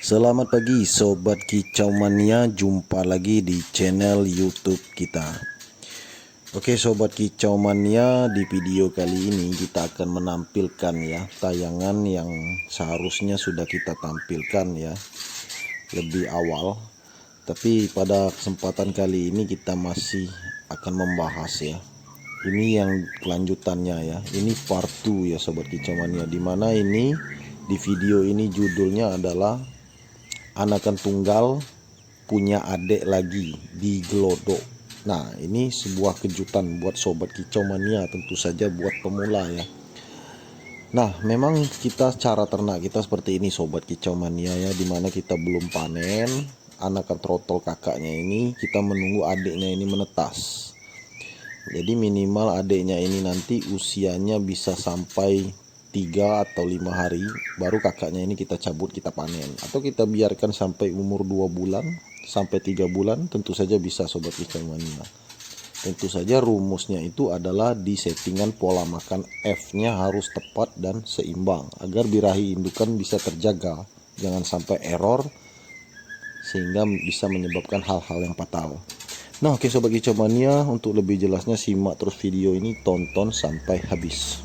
Selamat pagi Sobat Kicau Mania, jumpa lagi di channel YouTube kita. Oke Sobat Kicau Mania, di video kali ini kita akan menampilkan ya tayangan yang seharusnya sudah kita tampilkan ya lebih awal. Tapi pada kesempatan kali ini kita masih akan membahas ya. Ini yang kelanjutannya ya. Ini part 2 ya Sobat Kicau Mania, dimana ini di video ini judulnya adalah anakan tunggal punya adik lagi di Glodok. Nah, ini sebuah kejutan buat Sobat Kicau Mania, tentu saja buat pemula ya. Nah, memang kita cara ternak kita seperti ini Sobat Kicau Mania ya, dimana kita belum panen anakan trotol kakaknya ini, kita menunggu adiknya ini menetas. Jadi minimal adiknya ini nanti usianya bisa sampai 3 atau 5 hari, baru kakaknya ini kita cabut, kita panen. Atau kita biarkan sampai umur 2 bulan sampai 3 bulan, tentu saja bisa Sobat Kicau Mania. Tentu saja rumusnya itu adalah di settingan pola makan F-nya harus tepat dan seimbang agar birahi indukan bisa terjaga, jangan sampai error sehingga bisa menyebabkan hal-hal yang fatal. Nah, oke Sobat Kicau Mania, untuk lebih jelasnya simak terus video ini, tonton sampai habis.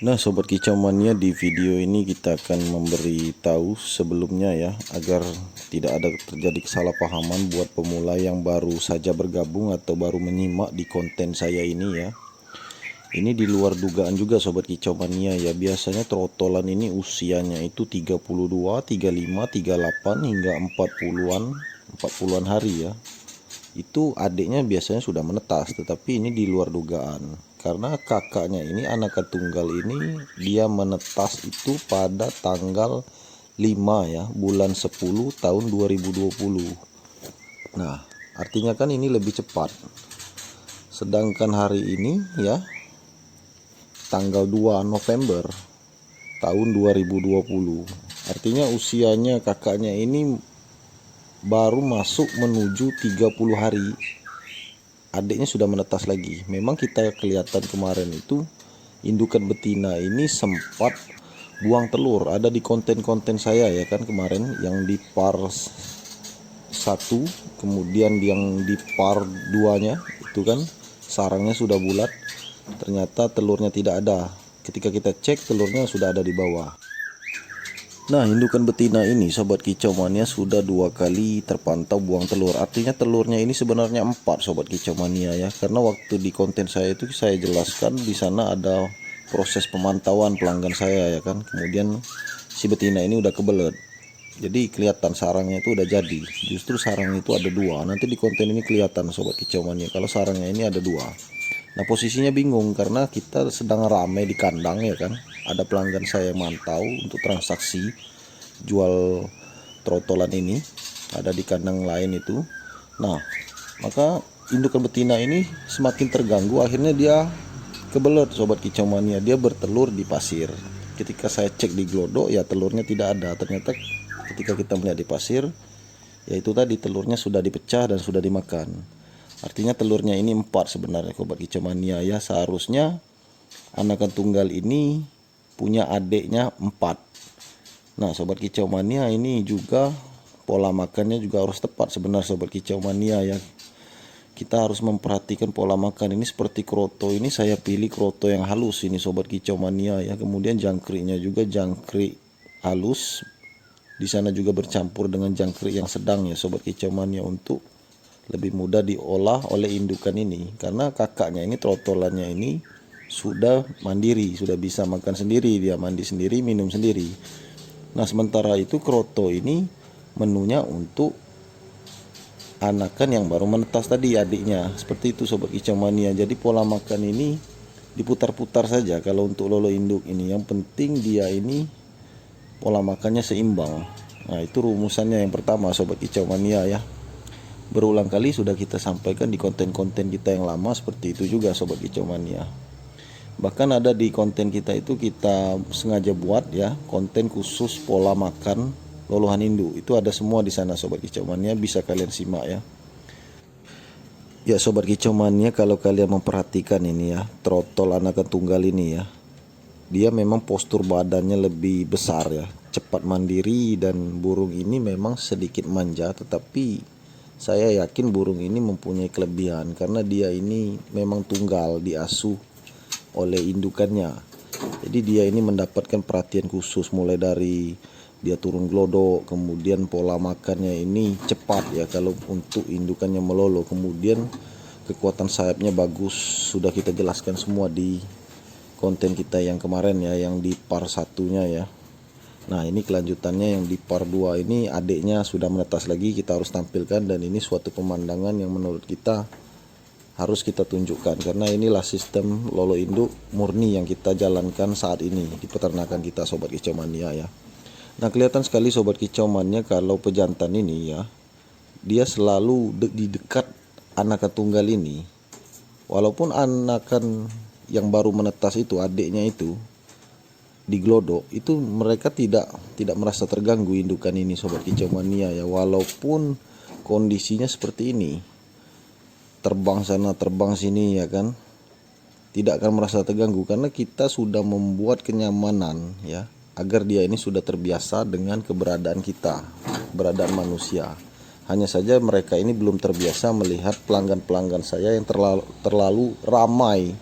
Nah Sobat Kicau Mania, di video ini kita akan memberi tahu sebelumnya ya, agar tidak ada terjadi kesalahpahaman buat pemula yang baru saja bergabung atau baru menyimak di konten saya ini ya. Ini di luar dugaan juga Sobat Kicau Mania ya. Biasanya trotolan ini usianya itu 32, 35, 38 hingga 40-an hari ya. Itu adiknya biasanya sudah menetas, tetapi ini di luar dugaan. Karena kakaknya ini, anak tunggal ini, dia menetas itu pada tanggal 5 ya, bulan 10 tahun 2020. Nah, artinya kan ini lebih cepat. Sedangkan hari ini ya, tanggal 2 November tahun 2020. Artinya usianya kakaknya ini baru masuk menuju 30 hari. Adiknya sudah menetas lagi. Memang kita kelihatan kemarin itu indukan betina ini sempat buang telur. Ada di konten-konten saya ya kan kemarin, yang di par 1, kemudian yang di par 2-nya itu kan sarangnya sudah bulat. Ternyata telurnya tidak ada. Ketika kita cek, telurnya sudah ada di bawah. Nah, indukan betina ini Sobat Kicau Mania sudah 2 kali terpantau buang telur. Artinya telurnya ini sebenarnya 4 Sobat Kicau Mania ya. Karena waktu di konten saya itu saya jelaskan di sana ada proses pemantauan pelanggan saya ya kan. Kemudian si betina ini udah kebelet. Jadi kelihatan sarangnya itu udah jadi. Justru sarangnya itu ada 2. Nanti di konten ini kelihatan Sobat Kicau Mania kalau sarangnya ini ada 2. Nah, posisinya bingung karena kita sedang ramai di kandang ya kan. Ada pelanggan saya yang mantau untuk transaksi jual trotolan ini, ada di kandang lain itu. Nah, maka indukan betina ini semakin terganggu, akhirnya dia kebelet Sobat Kicau Mania, dia bertelur di pasir. Ketika saya cek di Glodok ya telurnya tidak ada. Ternyata ketika kita melihat di pasir, yaitu tadi telurnya sudah dipecah dan sudah dimakan. Artinya telurnya ini 4 sebenarnya Sobat Kicau Mania ya. Seharusnya anakan tunggal ini punya adiknya 4. Nah Sobat Kicau Mania, ini juga pola makannya juga harus tepat sebenarnya Sobat Kicau Mania ya. Kita harus memperhatikan pola makan ini. Seperti kroto ini saya pilih kroto yang halus ini Sobat Kicau Mania ya. Kemudian jangkriknya juga jangkrik halus. Di sana juga bercampur dengan jangkrik yang sedang ya Sobat Kicau Mania, untuk lebih mudah diolah oleh indukan ini. Karena kakaknya ini, trotolannya ini sudah mandiri, sudah bisa makan sendiri, dia mandi sendiri, minum sendiri. Nah sementara itu kroto ini menunya untuk anakan yang baru menetas tadi, adiknya. Seperti itu Sobat Kicau Mania. Jadi pola makan ini diputar-putar saja kalau untuk lolo induk ini. Yang penting dia ini pola makannya seimbang. Nah itu rumusannya yang pertama Sobat Kicau Mania ya. Berulang kali sudah kita sampaikan di konten-konten kita yang lama seperti itu juga Sobat Kicau Mania. Bahkan ada di konten kita itu kita sengaja buat ya konten khusus pola makan lolohan induk. Itu ada semua di sana Sobat Kicau Mania, bisa kalian simak ya. Ya Sobat Kicau Mania, kalau kalian memperhatikan ini ya, trotol anakan tunggal ini ya, dia memang postur badannya lebih besar ya, cepat mandiri, dan burung ini memang sedikit manja, tetapi saya yakin burung ini mempunyai kelebihan karena dia ini memang tunggal diasuh oleh indukannya. Jadi dia ini mendapatkan perhatian khusus mulai dari dia turun glodok, kemudian pola makannya ini cepat ya kalau untuk indukannya melolo, kemudian kekuatan sayapnya bagus, sudah kita jelaskan semua di konten kita yang kemarin ya, yang di par satunya ya. Nah ini kelanjutannya yang di par 2 ini, adiknya sudah menetas lagi, kita harus tampilkan, dan ini suatu pemandangan yang menurut kita harus kita tunjukkan karena inilah sistem lolo induk murni yang kita jalankan saat ini di peternakan kita Sobat Kicau Mania ya. Nah kelihatan sekali Sobat Kicau Mania kalau pejantan ini ya, dia selalu di dekat anakan tunggal ini, walaupun anakan yang baru menetas itu, adiknya itu di glodok itu, mereka tidak merasa terganggu indukan ini Sobat Kicau Mania ya, walaupun kondisinya seperti ini, terbang sana terbang sini ya kan, tidak akan merasa terganggu karena kita sudah membuat kenyamanan ya, agar dia ini sudah terbiasa dengan keberadaan kita, keberadaan manusia. Hanya saja mereka ini belum terbiasa melihat pelanggan-pelanggan saya yang terlalu ramai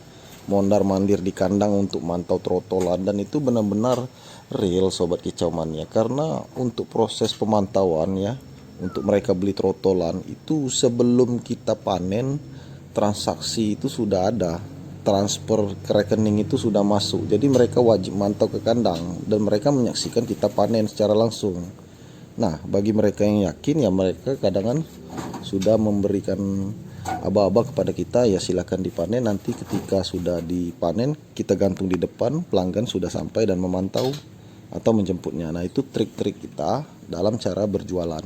mondar-mandir di kandang untuk mantau trotolan, dan itu benar-benar real Sobat Kicau Mania, karena untuk proses pemantauan ya, untuk mereka beli trotolan itu sebelum kita panen, transaksi itu sudah ada, transfer ke rekening itu sudah masuk, jadi mereka wajib mantau ke kandang dan mereka menyaksikan kita panen secara langsung. Nah bagi mereka yang yakin ya, mereka kadang sudah memberikan aba-aba kepada kita ya, silakan dipanen, nanti ketika sudah dipanen kita gantung di depan, pelanggan sudah sampai dan memantau atau menjemputnya. Nah itu trik-trik kita dalam cara berjualan.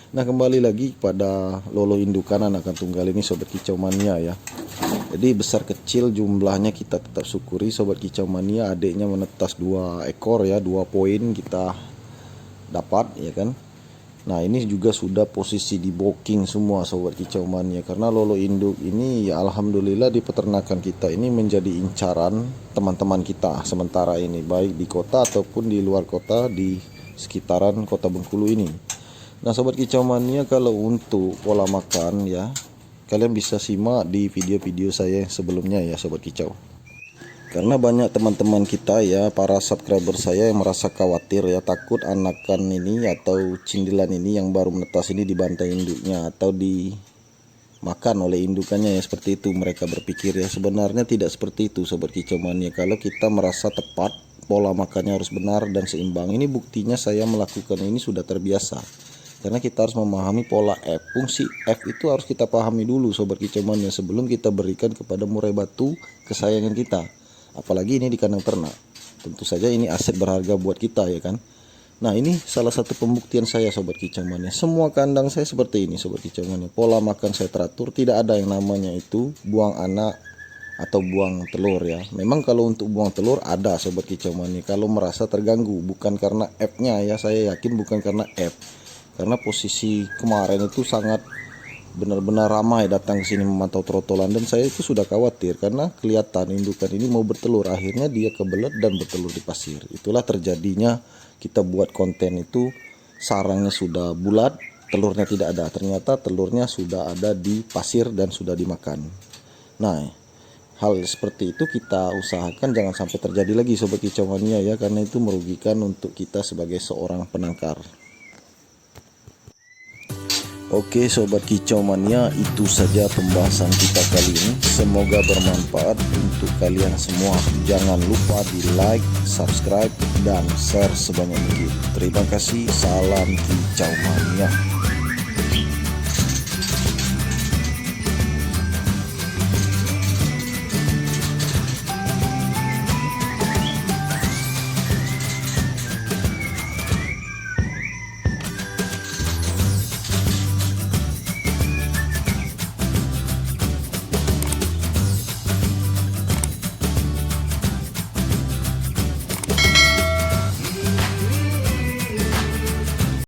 Nah kembali lagi pada lolo indukan anakan tunggal ini Sobat Kicau Mania ya. Jadi besar kecil jumlahnya kita tetap syukuri Sobat Kicau Mania, adiknya menetas 2 ekor ya, 2 poin kita dapat ya kan. Nah ini juga sudah posisi di booking semua Sobat Kicau Mania, karena lolo induk ini ya alhamdulillah di peternakan kita ini menjadi incaran teman-teman kita sementara ini, baik di kota ataupun di luar kota, di sekitaran kota Bengkulu ini. Nah Sobat Kicau Mania, kalau untuk pola makan ya, kalian bisa simak di video-video saya sebelumnya ya Sobat Kicau. Karena banyak teman-teman kita ya, para subscriber saya yang merasa khawatir ya, takut anakan ini atau cindilan ini yang baru menetas ini dibantai induknya atau dimakan oleh indukannya ya, seperti itu mereka berpikir ya. Sebenarnya tidak seperti itu Sobat Kicau Mania. Kalau kita merasa tepat, pola makannya harus benar dan seimbang. Ini buktinya saya melakukan ini sudah terbiasa. Karena kita harus memahami pola F. Fungsi F itu harus kita pahami dulu Sobat Kicau Mania sebelum kita berikan kepada murai batu kesayangan kita. Apalagi ini di kandang ternak, tentu saja ini aset berharga buat kita ya kan. Nah ini salah satu pembuktian saya Sobat Kicau Mania. Semua kandang saya seperti ini Sobat Kicau Mania. Pola makan saya teratur, tidak ada yang namanya itu buang anak atau buang telur ya. Memang kalau untuk buang telur ada Sobat Kicau Mania kalau merasa terganggu, bukan karena F-nya ya, saya yakin bukan karena F. Karena posisi kemarin itu sangat benar-benar ramai datang ke sini memantau trotolan, dan saya itu sudah khawatir karena kelihatan indukan ini mau bertelur, akhirnya dia kebelet dan bertelur di pasir. Itulah terjadinya kita buat konten itu, sarangnya sudah bulat, telurnya tidak ada, ternyata telurnya sudah ada di pasir dan sudah dimakan. Nah hal seperti itu kita usahakan jangan sampai terjadi lagi Sobat Kicau Mania ya, karena itu merugikan untuk kita sebagai seorang penangkar. Oke Sobat Kicau Mania, itu saja pembahasan kita kali ini. Semoga bermanfaat untuk kalian semua. Jangan lupa di like, subscribe, dan share sebanyak mungkin. Terima kasih. Salam Kicau Mania.